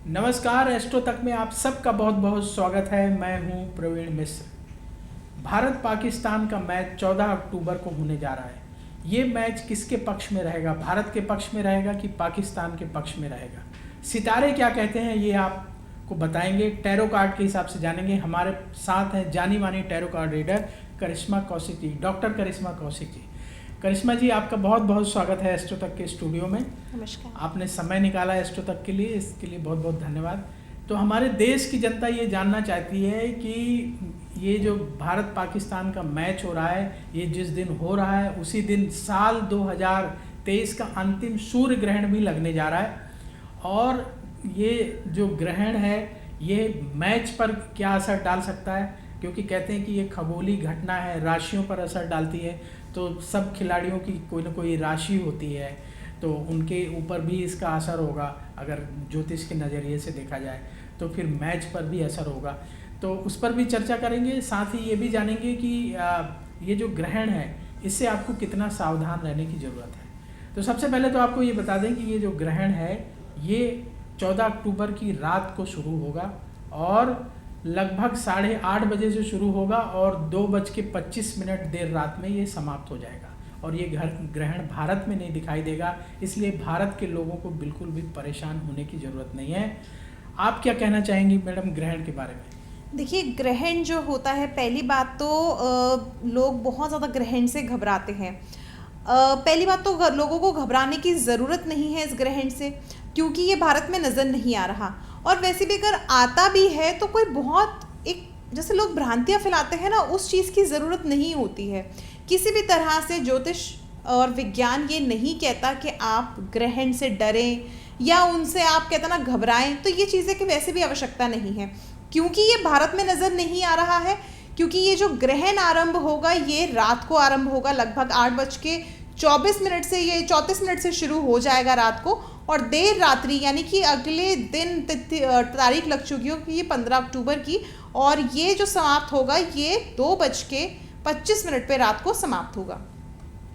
नमस्कार, एस्ट्रो तक में आप सबका बहुत बहुत स्वागत है। मैं हूं प्रवीण मिश्र। भारत पाकिस्तान का मैच 14 अक्टूबर को होने जा रहा है। ये मैच किसके पक्ष में रहेगा? भारत के पक्ष में रहेगा कि पाकिस्तान के पक्ष में रहेगा? सितारे क्या कहते हैं ये आपको बताएंगे, टैरो कार्ड के हिसाब से जानेंगे। हमारे साथ हैं जानी मानी टैरो कार्ड रीडर करिश्मा कौशिक जी, डॉक्टर करिश्मा कौशिक जी। करिश्मा जी, आपका बहुत बहुत स्वागत है एस्ट्रो तक के स्टूडियो में। नमस्कार। आपने समय निकाला एस्ट्रो तक के लिए, इसके लिए बहुत बहुत धन्यवाद। तो हमारे देश की जनता ये जानना चाहती है कि ये जो भारत पाकिस्तान का मैच हो रहा है, ये जिस दिन हो रहा है उसी दिन साल 2023 का अंतिम सूर्य ग्रहण भी लगने जा रहा है। और ये जो ग्रहण है ये मैच पर क्या असर डाल सकता है? क्योंकि कहते हैं कि ये खगोलीय घटना है, राशियों पर असर डालती है। तो सब खिलाड़ियों की कोई ना कोई राशि होती है, तो उनके ऊपर भी इसका असर होगा। अगर ज्योतिष के नज़रिए से देखा जाए तो फिर मैच पर भी असर होगा, तो उस पर भी चर्चा करेंगे। साथ ही ये भी जानेंगे कि ये जो ग्रहण है इससे आपको कितना सावधान रहने की ज़रूरत है। तो सबसे पहले तो आपको ये बता दें कि ये जो ग्रहण है ये 14 अक्टूबर की रात को शुरू होगा और लगभग 8:30 बजे से शुरू होगा और 2:25 देर रात में ये समाप्त हो जाएगा। और ये ग्रहण भारत में नहीं दिखाई देगा, इसलिए भारत के लोगों को बिल्कुल भी परेशान होने की ज़रूरत नहीं है। आप क्या कहना चाहेंगी मैडम ग्रहण के बारे में? देखिए, ग्रहण जो होता है, पहली बात तो लोग बहुत ज़्यादा ग्रहण से घबराते हैं। पहली बात तो लोगों को घबराने की ज़रूरत नहीं है इस ग्रहण से, क्योंकि ये भारत में नज़र नहीं आ रहा। और वैसे भी अगर आता भी है तो कोई बहुत एक जैसे लोग भ्रांतियाँ फैलाते हैं ना, उस चीज़ की ज़रूरत नहीं होती है। किसी भी तरह से ज्योतिष और विज्ञान ये नहीं कहता कि आप ग्रहण से डरें या उनसे आप कहते ना घबराएं। तो ये चीज़ें की वैसे भी आवश्यकता नहीं है, क्योंकि ये भारत में नज़र नहीं आ रहा है। क्योंकि ये जो ग्रहण आरंभ होगा ये रात को आरंभ होगा, लगभग 8:24 से, ये 34 से शुरू हो जाएगा रात को। और देर रात्रि यानी कि अगले दिन तारीख लग चुकी होगी ये 15 अक्टूबर की, और ये जो समाप्त होगा ये 2:25 पे रात को समाप्त होगा।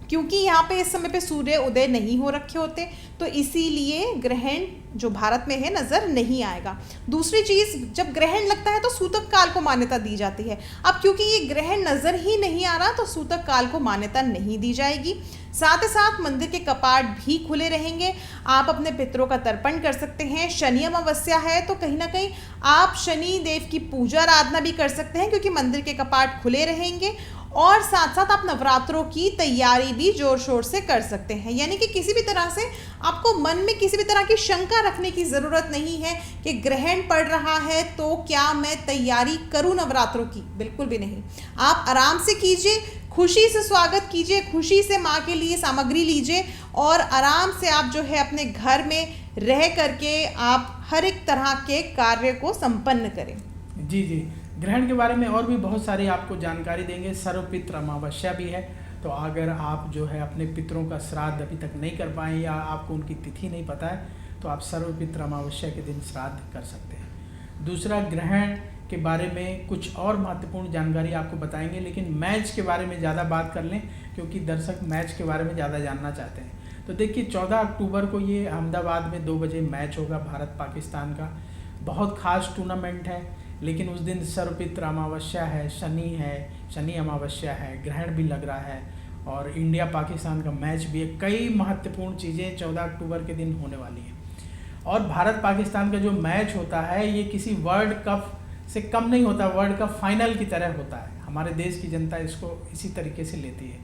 क्योंकि यहाँ पे इस समय पे सूर्य उदय नहीं हो रखे होते, तो इसीलिए ग्रहण जो भारत में है नज़र नहीं आएगा। दूसरी चीज़, जब ग्रहण लगता है तो सूतक काल को मान्यता दी जाती है। अब क्योंकि ये ग्रहण नज़र ही नहीं आ रहा तो सूतक काल को मान्यता नहीं दी जाएगी। साथ ही साथ मंदिर के कपाट भी खुले रहेंगे। आप अपने पितरों का तर्पण कर सकते हैं। शनि अमावस्या है तो कहीं ना कहीं आप शनि देव की पूजा आराधना भी कर सकते हैं, क्योंकि मंदिर के कपाट खुले रहेंगे। और साथ साथ आप नवरात्रों की तैयारी भी जोर शोर से कर सकते हैं। यानी कि किसी भी तरह से आपको मन में किसी भी तरह की शंका रखने की ज़रूरत नहीं है कि ग्रहण पड़ रहा है तो क्या मैं तैयारी करूं नवरात्रों की। बिल्कुल भी नहीं। आप आराम से कीजिए, खुशी से स्वागत कीजिए, खुशी से माँ के लिए सामग्री लीजिए और आराम से आप जो है अपने घर में रह करके आप हर एक तरह के कार्य को संपन्न करें। जी जी, ग्रहण के बारे में और भी बहुत सारी आपको जानकारी देंगे। सर्वपित्र अमावस्या भी है, तो अगर आप जो है अपने पितरों का श्राद्ध अभी तक नहीं कर पाए या आपको उनकी तिथि नहीं पता है तो आप सर्वपित्र अमावस्या के दिन श्राद्ध कर सकते हैं। दूसरा, ग्रहण के बारे में कुछ और महत्वपूर्ण जानकारी आपको बताएंगे, लेकिन मैच के बारे में ज़्यादा बात कर लें क्योंकि दर्शक मैच के बारे में ज़्यादा जानना चाहते हैं। तो देखिए, 14 अक्टूबर को ये अहमदाबाद में 2 बजे मैच होगा भारत पाकिस्तान का। बहुत खास टूर्नामेंट है, लेकिन उस दिन सर्वपित्र अमावस्या है, शनि अमावस्या है, ग्रहण भी लग रहा है और इंडिया पाकिस्तान का मैच भी है। कई महत्वपूर्ण चीज़ें 14 अक्टूबर के दिन होने वाली हैं। और भारत पाकिस्तान का जो मैच होता है ये किसी वर्ल्ड कप से कम नहीं होता, वर्ल्ड कप फाइनल की तरह होता है। हमारे देश की जनता इसको इसी तरीके से लेती है।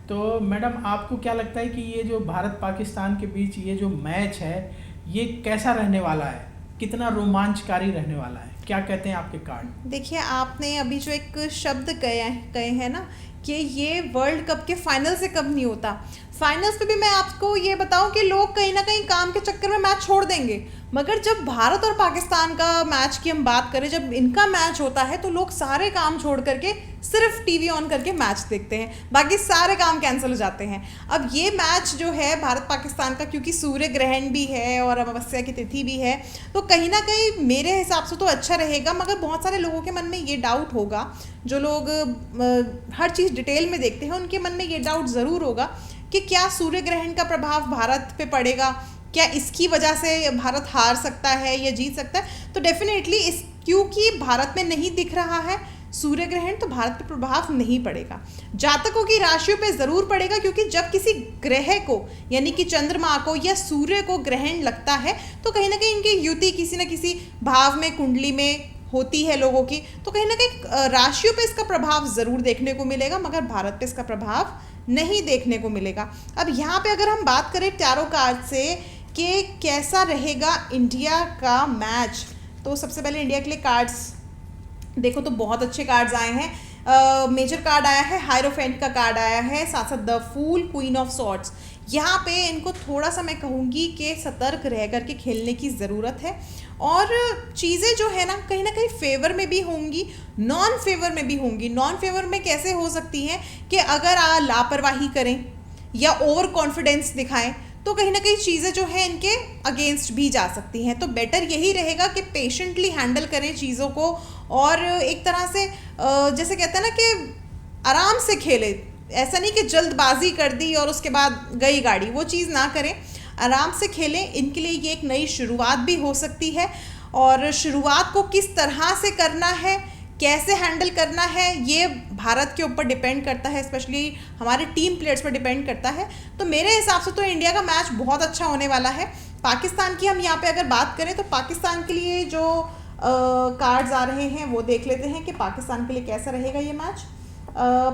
तो मैडम, आपको क्या लगता है कि ये जो भारत पाकिस्तान के बीच ये जो मैच है ये कैसा रहने वाला है, कितना रोमांचकारी रहने वाला है? क्या कहते हैं आपके कार्ड? देखिए, आपने अभी जो एक शब्द कहे हैं ना कि ये वर्ल्ड कप के फाइनल से कम नहीं होता। फाइनल्स पे भी मैं आपको ये बताऊं कि लोग कहीं ना कहीं काम के चक्कर में मैच छोड़ देंगे, मगर जब भारत और पाकिस्तान का मैच की हम बात करें, जब इनका मैच होता है तो लोग सारे काम छोड़ करके सिर्फ टीवी ऑन करके मैच देखते हैं, बाकी सारे काम कैंसिल हो जाते हैं। अब ये मैच जो है भारत पाकिस्तान का, क्योंकि सूर्य ग्रहण भी है और अमावस्या की तिथि भी है, तो कहीं ना कहीं मेरे हिसाब से तो अच्छा रहेगा। मगर बहुत सारे लोगों के मन में ये डाउट होगा, जो लोग हर चीज़ डिटेल में देखते हैं उनके मन में ये डाउट ज़रूर होगा कि क्या सूर्य ग्रहण का प्रभाव भारत पे पड़ेगा, क्या इसकी वजह से भारत हार सकता है या जीत सकता है? तो डेफिनेटली इस क्योंकि भारत में नहीं दिख रहा है सूर्य ग्रहण, तो भारत पे प्रभाव नहीं पड़ेगा। जातकों की राशियों पे ज़रूर पड़ेगा, क्योंकि जब किसी ग्रह को यानी कि चंद्रमा को या सूर्य को ग्रहण लगता है तो कहीं ना कहीं इनकी युति किसी न किसी भाव में, कुंडली में होती है लोगों की, तो कहीं ना कहीं राशियों पे इसका प्रभाव ज़रूर देखने को मिलेगा, मगर भारत पे इसका प्रभाव नहीं देखने को मिलेगा। अब यहाँ पे अगर हम बात करें टैरो कार्ड से कि कैसा रहेगा इंडिया का मैच, तो सबसे पहले इंडिया के लिए कार्ड्स देखो तो बहुत अच्छे कार्ड्स आए हैं। मेजर कार्ड आया है, हायरोफेंट का कार्ड आया है, साथ साथ the fool, queen of swords. यहाँ पे इनको थोड़ा सा मैं कहूँगी कि सतर्क रह करके खेलने की ज़रूरत है, और चीज़ें जो है ना कहीं फेवर में भी होंगी, नॉन फेवर में भी होंगी। नॉन फेवर में कैसे हो सकती हैं कि अगर आप लापरवाही करें या ओवर कॉन्फिडेंस दिखाएं तो कहीं ना कहीं चीज़ें जो है इनके अगेंस्ट भी जा सकती हैं। तो बेटर यही रहेगा कि पेशेंटली हैंडल करें चीज़ों को, और एक तरह से जैसे कहते हैं ना कि आराम से खेले, ऐसा नहीं कि जल्दबाजी कर दी और उसके बाद गई गाड़ी, वो चीज़ ना करें, आराम से खेलें। इनके लिए ये एक नई शुरुआत भी हो सकती है, और शुरुआत को किस तरह से करना है, कैसे हैंडल करना है, ये भारत के ऊपर डिपेंड करता है, स्पेशली हमारे टीम प्लेयर्स पर डिपेंड करता है। तो मेरे हिसाब से तो इंडिया का मैच बहुत अच्छा होने वाला है। पाकिस्तान की हम यहाँ पे अगर बात करें तो पाकिस्तान के लिए जो कार्ड्स आ रहे हैं वो देख लेते हैं कि पाकिस्तान के लिए कैसा रहेगा ये मैच।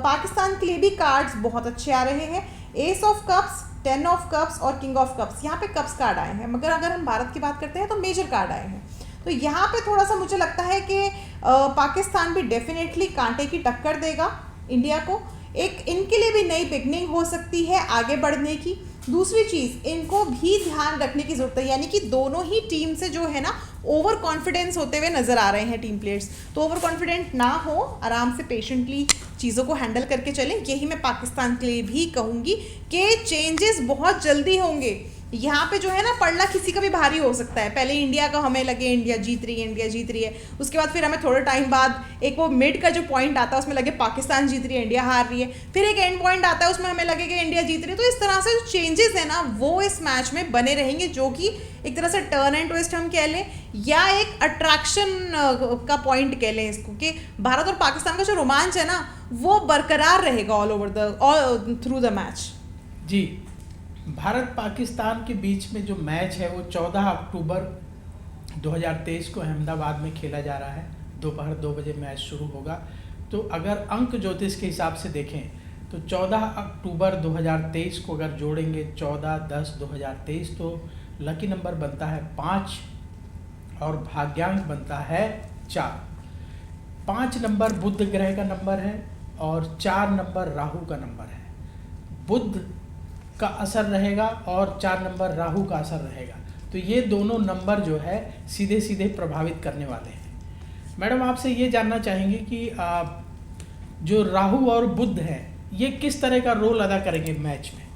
पाकिस्तान के लिए भी कार्ड्स बहुत अच्छे आ रहे हैं, S of cups, 10 of cups और किंग ऑफ कप्स। यहाँ पे कप्स कार्ड आए हैं, मगर अगर हम भारत की बात करते हैं तो मेजर कार्ड आए हैं। तो यहाँ पे थोड़ा सा मुझे लगता है कि पाकिस्तान भी डेफिनेटली कांटे की टक्कर देगा इंडिया को। एक इनके लिए भी नई बिगनिंग हो सकती है आगे बढ़ने की। दूसरी चीज़ इनको भी ध्यान रखने की ज़रूरत है, यानी कि दोनों ही टीम से जो है ना ओवर कॉन्फिडेंस होते हुए नज़र आ रहे हैं टीम प्लेयर्स, तो ओवर कॉन्फिडेंट ना हो, आराम से पेशेंटली चीज़ों को हैंडल करके चलें। यही मैं पाकिस्तान के लिए भी कहूँगी कि चेंजेस बहुत जल्दी होंगे। यहाँ पे जो है ना पड़ना किसी का भी भारी हो सकता है। पहले इंडिया का हमें लगे इंडिया जीत रही है, उसके बाद फिर हमें थोड़े टाइम बाद एक वो मिड का जो पॉइंट आता है उसमें लगे पाकिस्तान जीत रही है, इंडिया हार रही है, फिर एक एंड पॉइंट आता है उसमें हमें लगे कि इंडिया जीत रही है। तो इस तरह से जो चेंजेस है ना वो इस मैच में बने रहेंगे, जो कि एक तरह से टर्न एंड ट्विस्ट हम कह लें, या एक अट्रैक्शन का पॉइंट कह लें इसको, कि भारत और पाकिस्तान का जो रोमांच है ना वो बरकरार रहेगा ऑल थ्रू द मैच। जी, भारत पाकिस्तान के बीच में जो मैच है वो 14 अक्टूबर 2023 को अहमदाबाद में खेला जा रहा है। दोपहर 2 बजे मैच शुरू होगा। तो अगर अंक ज्योतिष के हिसाब से देखें तो 14 अक्टूबर 2023 को अगर जोड़ेंगे 14-10-2023 तो लकी नंबर बनता है 5 और भाग्यांक बनता है 4। 5 नंबर बुध ग्रह का नंबर है और 4 नंबर राहु का नंबर है। बुध का असर रहेगा और 4 नंबर राहु का असर रहेगा। तो ये दोनों नंबर जो है सीधे सीधे प्रभावित करने वाले हैं। मैडम आपसे ये जानना चाहेंगे कि जो राहु और बुध है ये किस तरह का रोल अदा करेंगे मैच में?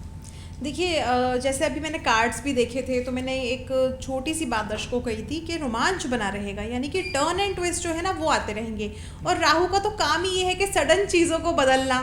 देखिए, जैसे अभी मैंने कार्ड्स भी देखे थे तो मैंने एक छोटी सी बात दर्शकों को कही थी कि रोमांच बना रहेगा, यानी कि टर्न एंड ट्विस्ट जो है ना वो आते रहेंगे। और राहु का तो काम ही ये है कि सडन चीज़ों को बदलना,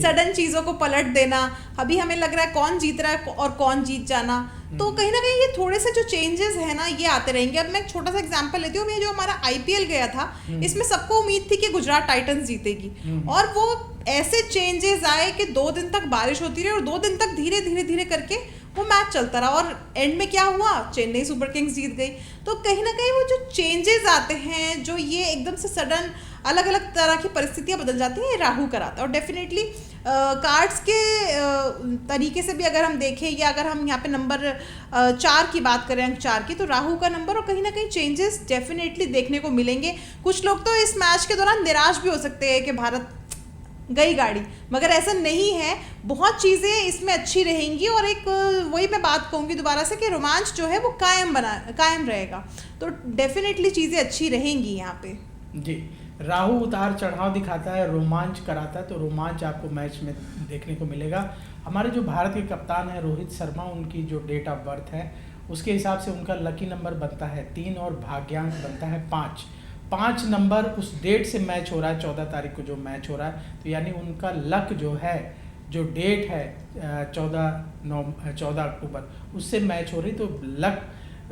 सडन चीज़ों को पलट देना। अभी हमें लग रहा है कौन जीत रहा है और कौन जीत जाना, तो कहीं ना कहीं ये थोड़े से जो चेंजेस है ना ये आते रहेंगे। अब मैं एक छोटा सा एग्जांपल लेती हूँ। मैं जो हमारा IPL गया था इसमें सबको उम्मीद थी कि गुजरात टाइटंस जीतेगी, और वो ऐसे चेंजेस आए कि 2 दिन तक बारिश होती रही और 2 दिन तक धीरे धीरे करके वो मैच चलता रहा, और एंड में क्या हुआ, चेन्नई सुपर किंग्स जीत गई। तो कहीं ना कहीं वो जो चेंजेस आते हैं, जो ये एकदम से सडन अलग अलग तरह की परिस्थितियां बदल जाती हैं, ये राहु कराता है। और डेफिनेटली कार्ड्स के तरीके से भी अगर हम देखें, या अगर हम यहाँ पे नंबर 4 की बात करें, अंक 4 की, तो राहु का नंबर, और कहीं ना कहीं चेंजेस डेफिनेटली देखने को मिलेंगे। कुछ लोग तो इस मैच के दौरान निराश भी हो सकते हैं कि भारत गई गाड़ी, मगर ऐसा नहीं है। बहुत चीज़ें इसमें अच्छी रहेंगी, और एक वही मैं बात कहूँगी दोबारा से कि रोमांच जो है वो कायम रहेगा। तो डेफिनेटली चीज़ें अच्छी रहेंगी यहाँ पे। जी, राहु उतार चढ़ाव दिखाता है, रोमांच कराता है, तो रोमांच आपको मैच में देखने को मिलेगा। हमारे जो भारत के कप्तान हैं रोहित शर्मा, उनकी जो डेट ऑफ बर्थ है उसके हिसाब से उनका लकी नंबर बनता है 3 और भाग्यांक बनता है 5। 5 नंबर उस डेट से मैच हो रहा है, 14 तारीख को जो मैच हो रहा है, तो यानी उनका लक जो है जो डेट है 14 अक्टूबर उससे मैच हो रही, तो लक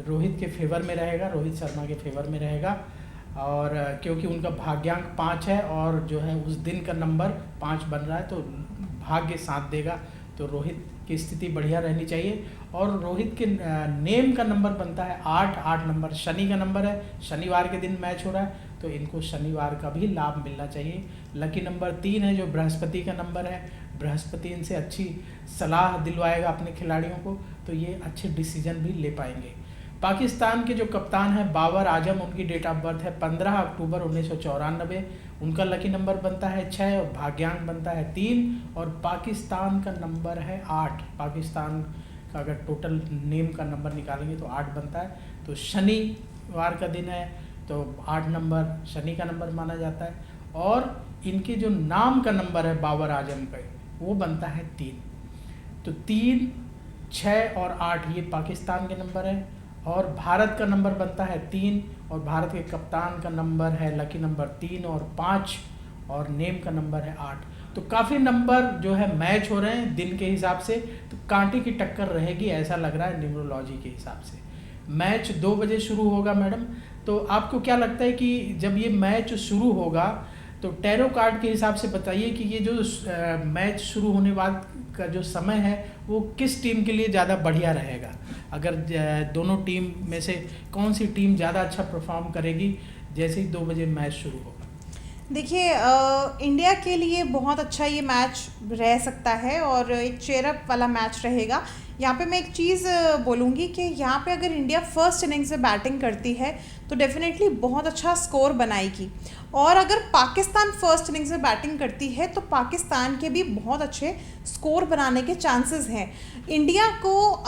रोहित के फेवर में रहेगा, रोहित शर्मा के फेवर में रहेगा। और क्योंकि उनका भाग्यांक 5 है और जो है उस दिन का नंबर 5 बन रहा है, तो भाग्य साथ देगा, तो रोहित की स्थिति बढ़िया रहनी चाहिए। और रोहित के नेम का नंबर बनता है 8 नंबर शनि का नंबर है, शनिवार के दिन मैच हो रहा है, तो इनको शनिवार का भी लाभ मिलना चाहिए। लकी नंबर 3 है जो बृहस्पति का नंबर है, बृहस्पति इनसे अच्छी सलाह दिलवाएगा अपने खिलाड़ियों को, तो ये अच्छे डिसीजन भी ले पाएंगे। पाकिस्तान के जो कप्तान हैं बाबर आजम, उनकी डेट ऑफ बर्थ है 15 अक्टूबर 1994, उनका लकी नंबर बनता है 6 और भाग्यांक बनता है 3 और पाकिस्तान का नंबर है 8। पाकिस्तान का अगर टोटल नेम का नंबर निकालेंगे तो 8 बनता है, तो शनिवार का दिन है तो 8 नंबर शनि का नंबर माना जाता है। और इनके जो नाम का नंबर है बाबर आजम का वो बनता है 3, तो 3, 6 और 8 ये पाकिस्तान के नंबर है। और भारत का नंबर बनता है 3 और भारत के कप्तान का नंबर है लकी नंबर 3 और 5 और नेम का नंबर है 8। तो काफ़ी नंबर जो है मैच हो रहे हैं दिन के हिसाब से, तो कांटे की टक्कर रहेगी ऐसा लग रहा है न्यूमरोलॉजी के हिसाब से। मैच 2 बजे शुरू होगा मैडम, तो आपको क्या लगता है कि जब ये मैच शुरू होगा तो टैरो कार्ड के हिसाब से बताइए कि ये जो मैच शुरू होने बाद का जो समय है वो किस टीम के लिए ज़्यादा बढ़िया रहेगा? अगर दोनों टीम में से कौन सी टीम ज़्यादा अच्छा परफॉर्म करेगी जैसे ही 2 बजे मैच शुरू होगा? देखिए, इंडिया के लिए बहुत अच्छा ये मैच रह सकता है और एक चेयरअप वाला मैच रहेगा। यहाँ पे मैं एक चीज़ बोलूँगी कि यहाँ पे अगर इंडिया फर्स्ट इनिंग्स में बैटिंग करती है तो डेफिनेटली बहुत अच्छा स्कोर बनाएगी, और अगर पाकिस्तान फर्स्ट इनिंग्स में बैटिंग करती है तो पाकिस्तान के भी बहुत अच्छे स्कोर बनाने के चांसेस हैं। इंडिया को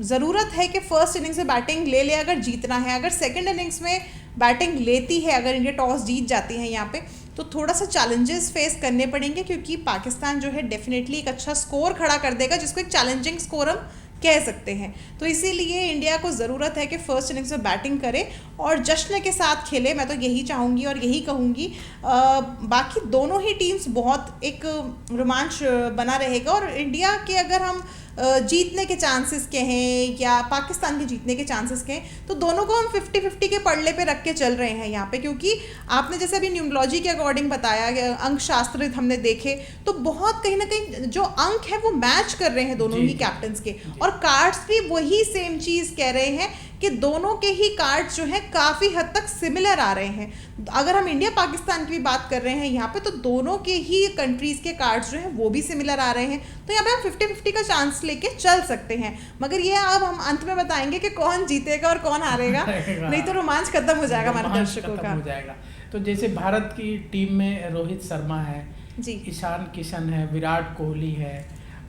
ज़रूरत है कि फ़र्स्ट इनिंग्स में बैटिंग ले ले अगर जीतना है। अगर सेकंड इनिंग्स में बैटिंग लेती है, अगर इंडिया टॉस जीत जाती है यहाँ पे, तो थोड़ा सा चैलेंजेस फेस करने पड़ेंगे, क्योंकि पाकिस्तान जो है डेफिनेटली एक अच्छा स्कोर खड़ा कर देगा जिसको एक चैलेंजिंग स्कोर हम कह सकते हैं। तो इसीलिए इंडिया को ज़रूरत है कि फ़र्स्ट इनिंग्स में बैटिंग करे और जश्न के साथ खेले, मैं तो यही चाहूँगी और यही कहूँगी। बाकी दोनों ही टीम्स बहुत एक रोमांच बना रहेगा, और इंडिया के अगर हम जीतने के चांसेस के हैं या पाकिस्तान के जीतने के चांसेस के हैं, तो दोनों को हम 50-50 के पड़ले पे रख के चल रहे हैं यहाँ पे, क्योंकि आपने जैसे अभी न्यूमरोलॉजी के अकॉर्डिंग बताया, अंक शास्त्र हमने देखे तो बहुत कहीं ना कहीं जो अंक है वो मैच कर रहे हैं दोनों ही कैप्टन्स के, और कार्ड्स भी वही सेम चीज़ कह रहे हैं कि दोनों के ही कार्ड्स जो हैं काफ़ी हद तक सिमिलर आ रहे हैं। अगर हम इंडिया पाकिस्तान की भी बात कर रहे हैं यहाँ पे, तो दोनों के ही कंट्रीज़ के कार्ड्स जो हैं वो भी सिमिलर आ रहे हैं, तो यहाँ पे हम 50-50 का चांस लेके चल सकते हैं। मगर ये अब हम अंत में बताएंगे कि कौन जीतेगा और कौन हारेगा, नहीं तो रोमांच खत्म हो जाएगा हमारे दर्शकों का। हो जाएगा। तो जैसे भारत की टीम में रोहित शर्मा है जी, ईशान किशन है, विराट कोहली है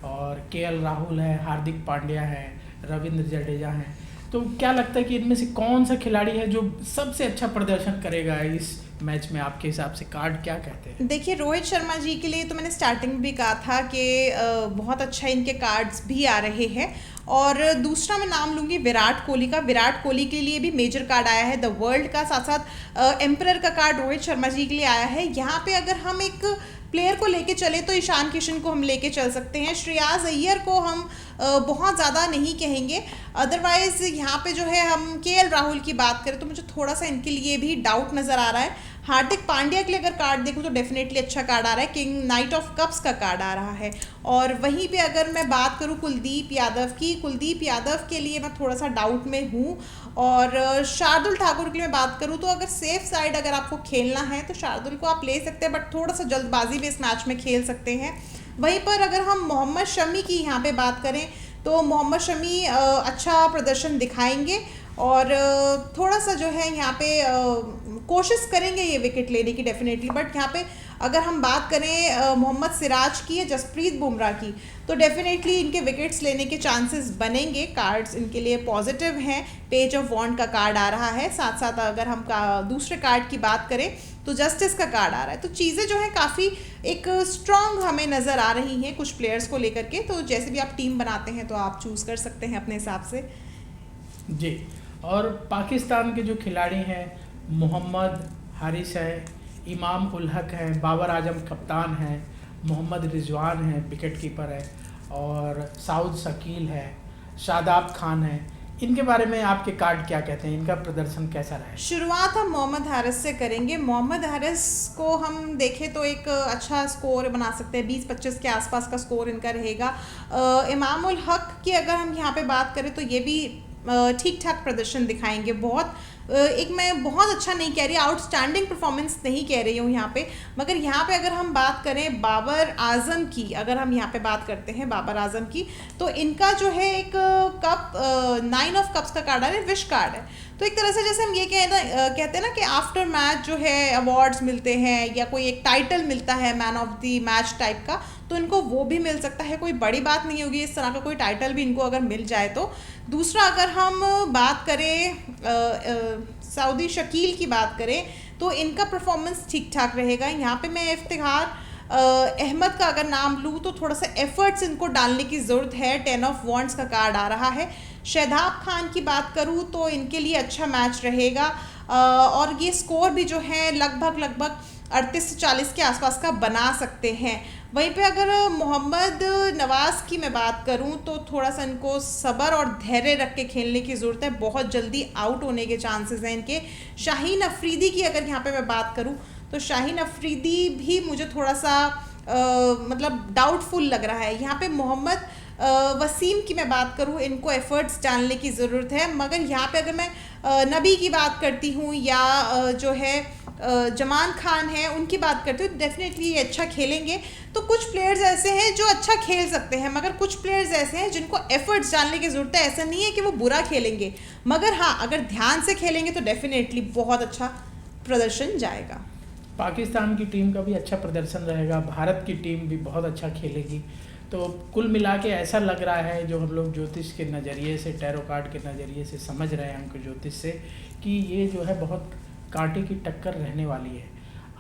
और केएल राहुल है, हार्दिक पांड्या है, रविंद्र जडेजा है, तो क्या लगता है कि इनमें से कौन सा खिलाड़ी है जो सबसे अच्छा प्रदर्शन करेगा इस मैच में? आपके हिसाब से कार्ड क्या कहते हैं? देखिए, रोहित शर्मा जी के लिए तो मैंने स्टार्टिंग में भी कहा था कि बहुत अच्छा इनके कार्ड्स भी आ रहे हैं, और दूसरा मैं नाम लूँगी विराट कोहली का। विराट कोहली के लिए भी मेजर कार्ड आया है द वर्ल्ड का, साथ साथ एम्परर का कार्ड रोहित शर्मा जी के लिए आया है। यहाँ पे अगर हम एक प्लेयर को लेके चले तो ईशान किशन को हम लेके चल सकते हैं, श्रेयस अय्यर को हम बहुत ज़्यादा नहीं कहेंगे। अदरवाइज़ यहाँ पे जो है हम केएल राहुल की बात करें तो मुझे थोड़ा सा इनके लिए भी डाउट नज़र आ रहा है। हार्दिक पांड्या के लिए अगर कार्ड देखूँ तो डेफिनेटली अच्छा कार्ड आ रहा है, किंग नाइट ऑफ कप्स का कार्ड आ रहा है। और वहीं पे अगर मैं बात करूँ कुलदीप यादव की, कुलदीप यादव के लिए मैं थोड़ा सा डाउट में हूँ। और शार्दुल ठाकुर की मैं बात करूँ तो अगर सेफ साइड अगर आपको खेलना है तो शार्दुल को आप ले सकते हैं, बट थोड़ा सा जल्दबाजी भी इस मैच में खेल सकते हैं। वहीं पर अगर हम मोहम्मद शमी की यहाँ पे बात करें तो मोहम्मद शमी अच्छा प्रदर्शन दिखाएंगे, और थोड़ा सा जो है यहाँ पे कोशिश करेंगे ये विकेट लेने की डेफिनेटली। बट यहाँ पे अगर हम बात करें मोहम्मद सिराज की या जसप्रीत बुमराह की, तो डेफिनेटली इनके विकेट्स लेने के चांसेस बनेंगे। कार्ड्स इनके लिए पॉजिटिव हैं, पेज ऑफ वॉन्ड का कार्ड आ रहा है, साथ साथ अगर हम दूसरे कार्ड की बात करें तो जस्टिस का कार्ड आ रहा है। तो चीज़ें जो है काफ़ी एक स्ट्रॉन्ग हमें नज़र आ रही हैं कुछ प्लेयर्स को लेकर के। तो जैसे भी आप टीम बनाते हैं तो आप चूज़ कर सकते हैं अपने हिसाब से जी। और पाकिस्तान के जो खिलाड़ी हैं मोहम्मद हारिस है, इमाम उल हक है, बाबर आजम कप्तान हैं, मोहम्मद रिजवान है, विकेट कीपर है, और साउद शकील है, शादाब खान है। इनके बारे में आपके कार्ड क्या कहते हैं, इनका प्रदर्शन कैसा रहा है? शुरुआत हम मोहम्मद हारिस से करेंगे। मोहम्मद हारिस को हम देखें तो एक अच्छा स्कोर बना सकते हैं, 20-25 के आसपास का स्कोर इनका रहेगा। इमामुल हक की अगर हम यहाँ पे बात करें तो ये भी ठीक ठाक प्रदर्शन दिखाएंगे। एक मैं बहुत अच्छा नहीं कह रही, आउटस्टैंडिंग परफॉर्मेंस नहीं कह रही हूँ यहाँ पे, मगर यहाँ पे अगर हम बात करें बाबर आजम की, अगर हम यहाँ पे बात करते हैं बाबर आजम की, तो इनका जो है एक कप 9 ऑफ कप्स का कार्ड है, विश कार्ड है। तो एक तरह से जैसे हम ये कहते हैं ना कि आफ्टर मैच जो है अवार्ड्स मिलते हैं या कोई एक टाइटल मिलता है man of the match type का, तो इनको वो भी मिल सकता है। कोई बड़ी बात नहीं होगी इस तरह का कोई टाइटल भी इनको अगर मिल जाए तो। दूसरा, अगर हम बात करें सऊदी शकील की बात करें तो इनका परफॉर्मेंस ठीक ठाक रहेगा। यहाँ पे मैं इफ्तिखार अहमद का अगर नाम लूँ तो थोड़ा सा एफर्ट्स इनको डालने की ज़रूरत है, 10 ऑफ वॉन्ड्स का कार्ड आ रहा है। शादाब खान की बात करूँ तो इनके लिए अच्छा मैच रहेगा, और ये स्कोर भी जो है लगभग 38 से 40 के आसपास का बना सकते हैं। वहीं पे अगर मोहम्मद नवाज़ की मैं बात करूं तो थोड़ा सा इनको सब्र और धैर्य रख के खेलने की ज़रूरत है, बहुत जल्दी आउट होने के चांसेस हैं इनके। शाहीन अफरीदी की अगर यहाँ पे मैं बात करूं तो शाहीन अफरीदी भी मुझे थोड़ा सा मतलब डाउटफुल लग रहा है। यहाँ पे मोहम्मद वसीम की मैं बात करूँ, इनको एफर्ट्स डालने की ज़रूरत है, मगर यहाँ पे अगर मैं नबी की बात करती हूँ या जो है जमान खान है उनकी बात करती हूँ, डेफिनेटली ये अच्छा खेलेंगे। तो कुछ प्लेयर्स ऐसे हैं जो अच्छा खेल सकते हैं, मगर कुछ प्लेयर्स ऐसे हैं जिनको एफर्ट्स डालने की ज़रूरत है। ऐसा नहीं है कि वो बुरा खेलेंगे, मगर हाँ अगर ध्यान से खेलेंगे तो डेफिनेटली बहुत अच्छा प्रदर्शन जाएगा। पाकिस्तान की टीम का भी अच्छा प्रदर्शन रहेगा, भारत की टीम भी बहुत अच्छा खेलेगी। तो कुल मिला के ऐसा लग रहा है, जो हम लोग ज्योतिष के नज़रिए से, टैरो कार्ड के नज़रिए से समझ रहे हैं अंक ज्योतिष से, कि ये जो है बहुत कांटे की टक्कर रहने वाली है।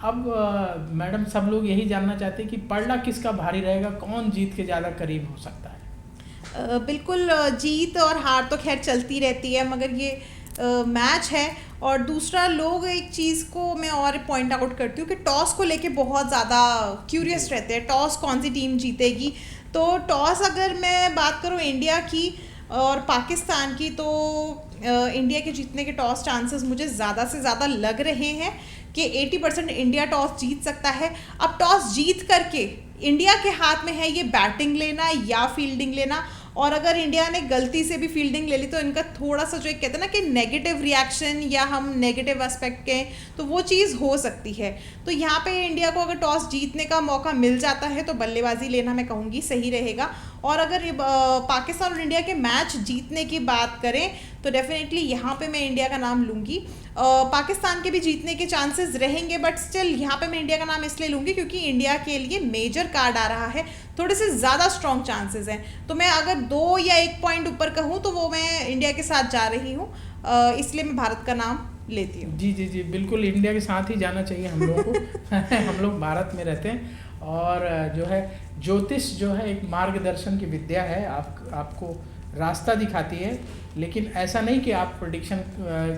अब मैडम सब लोग यही जानना चाहते हैं कि पलड़ा किसका भारी रहेगा, कौन जीत के ज़्यादा करीब हो सकता है? बिल्कुल, जीत और हार तो खैर चलती रहती है, मगर ये मैच है। और दूसरा, लोग एक चीज़ को मैं और पॉइंट आउट करती हूँ कि टॉस को लेके बहुत ज़्यादा क्यूरियस रहते हैं, टॉस कौन सी टीम जीतेगी। तो टॉस अगर मैं बात करूँ इंडिया की और पाकिस्तान की, तो इंडिया के जीतने के टॉस चांसेस मुझे ज़्यादा से ज़्यादा लग रहे हैं कि 80% इंडिया टॉस जीत सकता है। अब टॉस जीत करके इंडिया के हाथ में है ये बैटिंग लेना या फील्डिंग लेना, और अगर इंडिया ने गलती से भी फील्डिंग ले ली तो इनका थोड़ा सा जो एक कहते हैं ना कि नेगेटिव रिएक्शन या हम नेगेटिव एस्पेक्ट के, तो वो चीज़ हो सकती है। तो यहाँ पे इंडिया को अगर टॉस जीतने का मौका मिल जाता है तो बल्लेबाजी लेना मैं कहूँगी सही रहेगा। और अगर पाकिस्तान और इंडिया के मैच जीतने की बात करें तो डेफिनेटली यहाँ पे मैं इंडिया का नाम लूँगी। पाकिस्तान के भी जीतने के चांसेस रहेंगे, बट स्टिल यहाँ पे मैं इंडिया का नाम इसलिए लूँगी क्योंकि इंडिया के लिए मेजर कार्ड आ रहा है, थोड़े से ज़्यादा स्ट्रॉन्ग चांसेस हैं। तो मैं अगर 2 या 1 पॉइंट ऊपर कहूँ तो वो मैं इंडिया के साथ जा रही हूँ, इसलिए मैं भारत का नाम लेती हूँ। जी जी जी, बिल्कुल इंडिया के साथ ही जाना चाहिए हम लोगों को हम लोग भारत में रहते हैं, और जो है ज्योतिष जो है एक मार्गदर्शन की विद्या है, आपको रास्ता दिखाती है, लेकिन ऐसा नहीं कि आप प्रेडिक्शन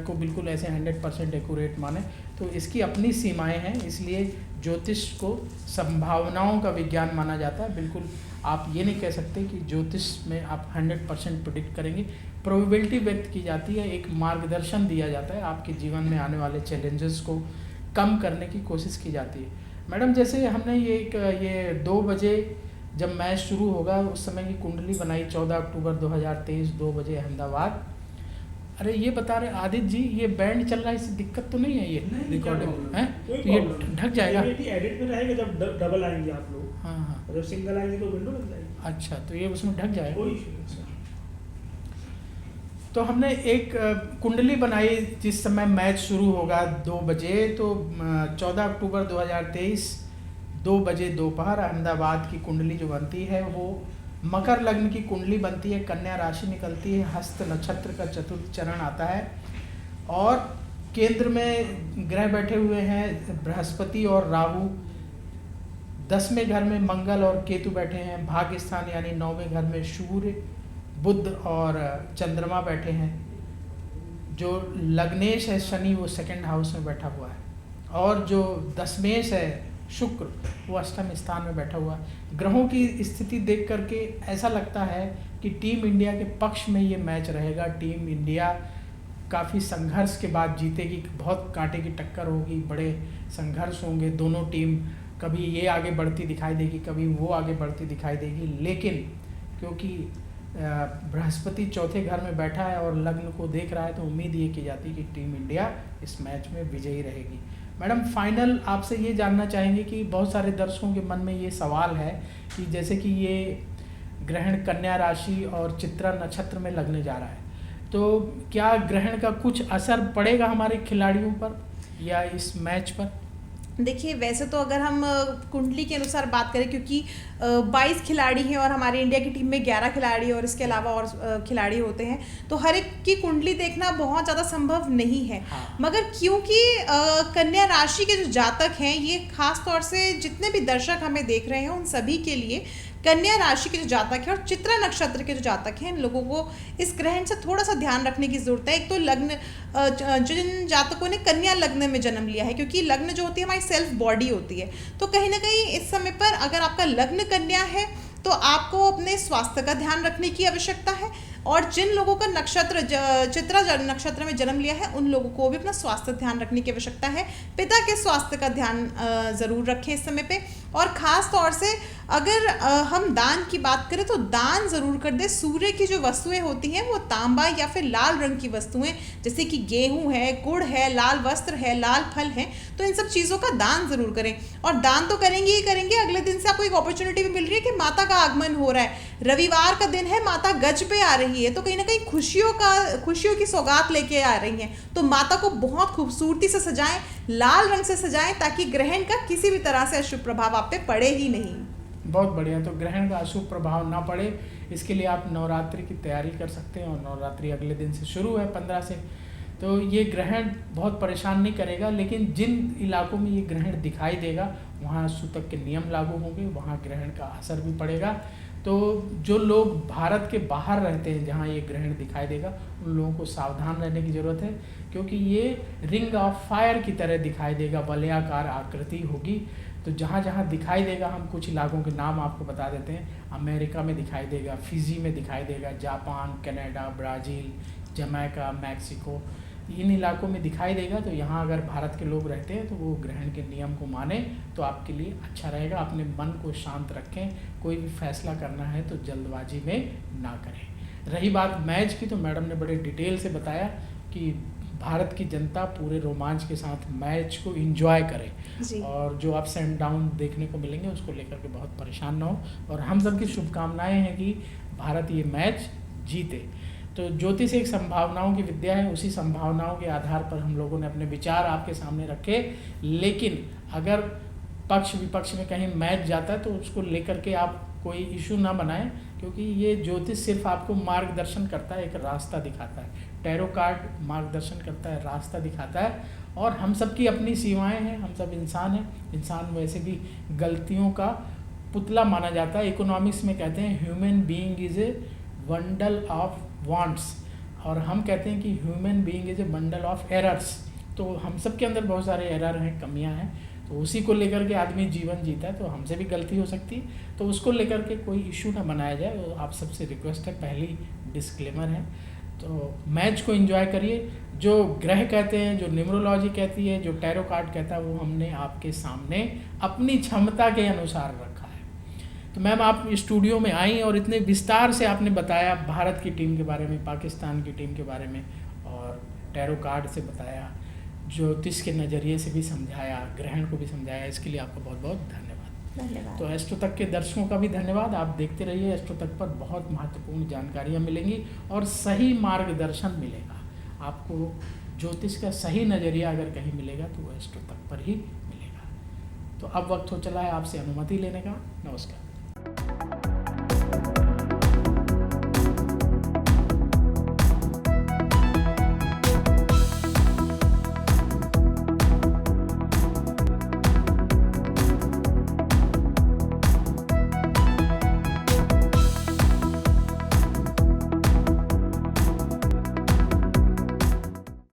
को बिल्कुल ऐसे 100% एक्यूरेट माने, तो इसकी अपनी सीमाएं हैं। इसलिए ज्योतिष को संभावनाओं का विज्ञान माना जाता है। बिल्कुल आप ये नहीं कह सकते कि ज्योतिष में आप 100% प्रेडिक्ट करेंगे। प्रोबेबिलिटी व्यक्त की जाती है, एक मार्गदर्शन दिया जाता है, आपके जीवन में आने वाले चैलेंजेस को कम करने की कोशिश की जाती है। मैडम, जैसे हमने ये 2 बजे जब मैच शुरू होगा उस समय की कुंडली बनाई, 14 अक्टूबर 2023 2 बजे अहमदाबाद। अरे ये बता रहे आदित्य जी, ये बैंड चल रहा है, इससे दिक्कत तो नहीं है? ये रिकॉर्डिंग है तो ये ढक जाएगा? एडिट में रहेगा, जब डबल आएंगे आप लोग, हाँ हाँ, जब सिंगल आएंगे तो विंडो लग जाएगी। अच्छा, तो ये उसमें ढक जाएगा, कोई इशू नहीं। तो हमने एक कुंडली बनाई जिस समय मैच शुरू होगा 2 बजे, तो 14 अक्टूबर 2023 2 बजे दोपहर अहमदाबाद की कुंडली जो बनती है वो मकर लग्न की कुंडली बनती है, कन्या राशि निकलती है, हस्त नक्षत्र का चतुर्थ चरण आता है, और केंद्र में ग्रह बैठे हुए हैं बृहस्पति और राहु, 10वें घर में मंगल और केतु बैठे हैं, भाग्य स्थान यानी 9वें घर में सूर्य बुध और चंद्रमा बैठे हैं, जो लग्नेश है शनि वो 2nd हाउस में बैठा हुआ है, और जो दशमेश है शुक्र वो अष्टम स्थान में बैठा हुआ है। ग्रहों की स्थिति देख करके ऐसा लगता है कि टीम इंडिया के पक्ष में ये मैच रहेगा। टीम इंडिया काफ़ी संघर्ष के बाद जीतेगी, बहुत कांटे की टक्कर होगी, बड़े संघर्ष होंगे। दोनों टीम कभी ये आगे बढ़ती दिखाई देगी, कभी वो आगे बढ़ती दिखाई देगी, लेकिन क्योंकि बृहस्पति चौथे घर में बैठा है और लग्न को देख रहा है तो उम्मीद ये की जाती है कि टीम इंडिया इस मैच में विजयी रहेगी। मैडम फाइनल आपसे ये जानना चाहेंगे कि बहुत सारे दर्शकों के मन में ये सवाल है कि जैसे कि ये ग्रहण कन्या राशि और चित्रा नक्षत्र में लगने जा रहा है, तो क्या ग्रहण का कुछ असर पड़ेगा हमारे खिलाड़ियों पर या इस मैच पर? देखिए, वैसे तो अगर हम कुंडली के अनुसार बात करें, क्योंकि 22 खिलाड़ी हैं और हमारे इंडिया की टीम में 11 खिलाड़ी और इसके अलावा और खिलाड़ी होते हैं, तो हर एक की कुंडली देखना बहुत ज़्यादा संभव नहीं है। हाँ। मगर क्योंकि कन्या राशि के जो जातक हैं, ये खास तौर से जितने भी दर्शक हमें देख रहे हैं उन सभी के लिए कन्या राशि के जो जातक हैं और चित्रा नक्षत्र के जो जातक हैं, इन लोगों को इस ग्रहण से थोड़ा सा ध्यान रखने की ज़रूरत है। एक तो लग्न, जिन जातकों ने कन्या लग्न में जन्म लिया है, क्योंकि लग्न जो होती है हमारी सेल्फ बॉडी होती है, तो कहीं ना कहीं इस समय पर अगर आपका लग्न कन्या है तो आपको अपने स्वास्थ्य का ध्यान रखने की आवश्यकता है। और जिन लोगों का नक्षत्र चित्रा नक्षत्र में जन्म लिया है, उन लोगों को भी अपना स्वास्थ्य ध्यान रखने की आवश्यकता है। पिता के स्वास्थ्य का ध्यान ज़रूर रखें इस समय पे। और ख़ास तौर से अगर हम दान की बात करें तो दान ज़रूर कर दें। सूर्य की जो वस्तुएं होती हैं वो तांबा या फिर लाल रंग की वस्तुएं, जैसे कि गेहूं है, गुड़ है, लाल वस्त्र है, लाल फल है, तो इन सब चीज़ों का दान ज़रूर करें। और दान तो करेंगे ही करेंगे, अगले दिन से आपको एक अपॉर्चुनिटी भी मिल रही है कि माता का आगमन हो रहा है, रविवार का दिन है, माता गज पे आ रही है, तो कहीं ना कहीं खुशियों की सौगात लेके आ रही हैं। तो माता को बहुत खूबसूरती से सजाएं, लाल रंग से सजाएं, ताकि ग्रहण का किसी भी तरह से अशुभ प्रभाव आप पे पड़े ही नहीं। बहुत बढ़िया। तो ग्रहण का अशुभ प्रभाव ना पड़े, इसके लिए आप नवरात्रि की तैयारी कर सकते हैं। और नवरात्रि अगले दिन से शुरू है, 15 से। तो ये ग्रहण बहुत परेशान नहीं करेगा, लेकिन जिन इलाकों में ये ग्रहण दिखाई देगा वहाँ सूतक के नियम लागू होंगे, वहाँ ग्रहण का असर भी पड़ेगा। तो जो लोग भारत के बाहर रहते हैं जहाँ ये ग्रहण दिखाई देगा, उन लोगों को सावधान रहने की ज़रूरत है, क्योंकि ये रिंग ऑफ फायर की तरह दिखाई देगा, वलयाकार आकृति होगी। तो जहाँ जहाँ दिखाई देगा, हम कुछ इलाकों के नाम आपको बता देते हैं। अमेरिका में दिखाई देगा, फिजी में दिखाई देगा, Japan, Canada, Brazil, Jamaica, Mexico, इन इलाकों में दिखाई देगा। तो यहाँ अगर भारत के लोग रहते हैं तो वो ग्रहण के नियम को माने तो आपके लिए अच्छा रहेगा। अपने मन को शांत रखें, कोई भी फैसला करना है तो जल्दबाजी में ना करें। रही बात मैच की, तो मैडम ने बड़े डिटेल से बताया कि भारत की जनता पूरे रोमांच के साथ मैच को एंजॉय करे और जो अप्स एंड डाउन देखने को मिलेंगे उसको लेकर के बहुत परेशान ना हो। और हम सबकी शुभकामनाएं हैं कि भारत ये मैच जीते। तो ज्योतिष एक संभावनाओं की विद्या है, उसी संभावनाओं के आधार पर हम लोगों ने अपने विचार आपके सामने रखे। लेकिन अगर पक्ष विपक्ष में कहीं मैच जाता है तो उसको लेकर के आप कोई इशू ना बनाएं, क्योंकि ये ज्योतिष सिर्फ आपको मार्गदर्शन करता है, एक रास्ता दिखाता है। टैरो कार्ड मार्गदर्शन करता है, रास्ता दिखाता है। और हम सब की अपनी सीमाएं हैं, हम सब इंसान हैं। इंसान वैसे भी गलतियों का पुतला माना जाता है। इकोनॉमिक्स में कहते हैं human being is a bundle of wants, और हम कहते हैं कि human being is a bundle of errors. तो हम सब के अंदर बहुत सारे एरर हैं, कमियां हैं, तो उसी को लेकर के आदमी जीवन जीता है। तो हमसे भी गलती हो सकती है, तो उसको लेकर के कोई इशू ना बनाया जाए। वो आप सबसे रिक्वेस्ट है, पहली डिस्क्लेमर है। तो मैच को एंजॉय करिए। जो ग्रह कहते हैं, जो न्यूमरोलॉजी कहती है, जो टैरो कार्ड कहता है, वो हमने आपके सामने अपनी क्षमता के अनुसार रखा है। तो मैम आप स्टूडियो में आई और इतने विस्तार से आपने बताया भारत की टीम के बारे में, पाकिस्तान की टीम के बारे में, और टैरो कार्ड से बताया, ज्योतिष के नज़रिए से भी समझाया, ग्रहण को भी समझाया। इसके लिए आपका बहुत बहुत धन्यवाद। तो एस्ट्रो तक के दर्शकों का भी धन्यवाद। आप देखते रहिए एस्ट्रो तक पर, बहुत महत्वपूर्ण जानकारियाँ मिलेंगी और सही मार्गदर्शन मिलेगा आपको। ज्योतिष का सही नज़रिया अगर कहीं मिलेगा तो वो एस्ट्रो तक पर ही मिलेगा। तो अब वक्त हो चला है आपसे अनुमति लेने का। नमस्कार।